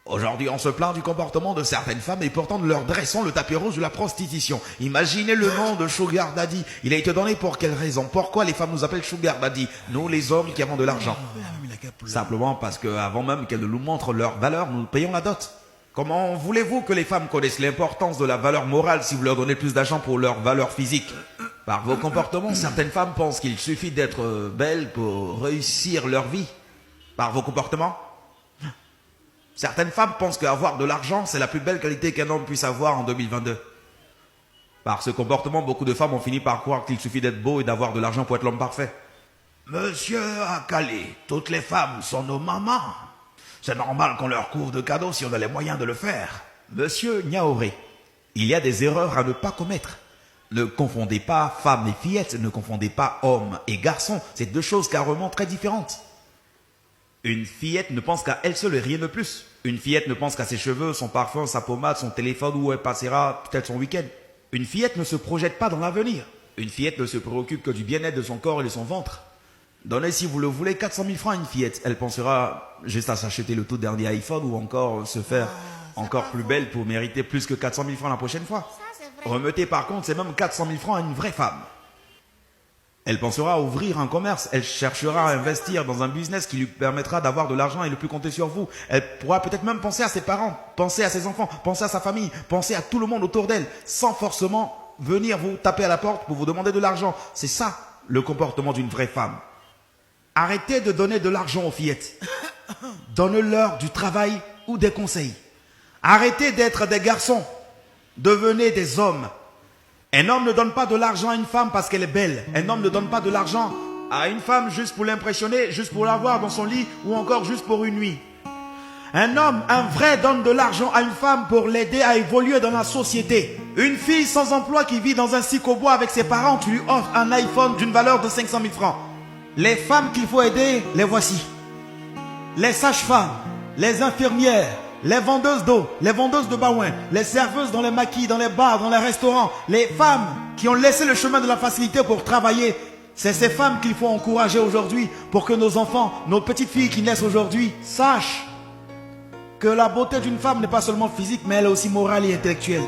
Aujourd'hui, on se plaint du comportement de certaines femmes et pourtant nous leur dressons le tapis rouge de la prostitution. Imaginez le nom de Sugar Daddy. Il a été donné pour quelle raison? Pourquoi les femmes nous appellent Sugar Daddy? Nous, les hommes qui avons de l'argent. Simplement parce qu'avant même qu'elles nous montrent leur valeur, nous payons la dot. Comment voulez-vous que les femmes connaissent l'importance de la valeur morale si vous leur donnez plus d'argent pour leur valeur physique? Par vos comportements, certaines femmes pensent qu'il suffit d'être belles pour réussir leur vie. Par vos comportements, certaines femmes pensent qu'avoir de l'argent, c'est la plus belle qualité qu'un homme puisse avoir en 2022. Par ce comportement, beaucoup de femmes ont fini par croire qu'il suffit d'être beau et d'avoir de l'argent pour être l'homme parfait. Monsieur Akali, toutes les femmes sont nos mamans. C'est normal qu'on leur couvre de cadeaux si on a les moyens de le faire. Monsieur Niaoré, il y a des erreurs à ne pas commettre. Ne confondez pas femmes et fillettes, ne confondez pas hommes et garçons. C'est deux choses carrément très différentes. Une fillette ne pense qu'à elle seule et rien de plus. Une fillette ne pense qu'à ses cheveux, son parfum, sa pommade, son téléphone où elle passera peut-être son week-end. Une fillette ne se projette pas dans l'avenir. Une fillette ne se préoccupe que du bien-être de son corps et de son ventre. Donnez, si vous le voulez, 400 000 francs à une fillette. Elle pensera juste à s'acheter le tout dernier iPhone ou encore se faire encore plus belle pour mériter plus que 400 000 francs la prochaine fois. Remettez par contre ces mêmes 400 000 francs à une vraie femme. Elle pensera à ouvrir un commerce, elle cherchera à investir dans un business qui lui permettra d'avoir de l'argent et ne plus compter sur vous. Elle pourra peut-être même penser à ses parents, penser à ses enfants, penser à sa famille, penser à tout le monde autour d'elle, sans forcément venir vous taper à la porte pour vous demander de l'argent. C'est ça le comportement d'une vraie femme. Arrêtez de donner de l'argent aux fillettes. Donnez-leur du travail ou des conseils. Arrêtez d'être des garçons. Devenez des hommes. Un homme ne donne pas de l'argent à une femme parce qu'elle est belle. Un homme ne donne pas de l'argent à une femme juste pour l'impressionner, juste pour l'avoir dans son lit ou encore juste pour une nuit. Un homme, un vrai, donne de l'argent à une femme pour l'aider à évoluer dans la société. Une fille sans emploi qui vit dans un psychobois avec ses parents, tu lui offres un iPhone d'une valeur de 500 000 francs. Les femmes qu'il faut aider, les voici. Les sages-femmes, les infirmières, les vendeuses d'eau, les vendeuses de baouin, les serveuses dans les maquis, dans les bars, dans les restaurants, les femmes qui ont laissé le chemin de la facilité pour travailler. C'est ces femmes qu'il faut encourager aujourd'hui pour que nos enfants, nos petites filles qui naissent aujourd'hui, sachent que la beauté d'une femme n'est pas seulement physique, mais elle est aussi morale et intellectuelle.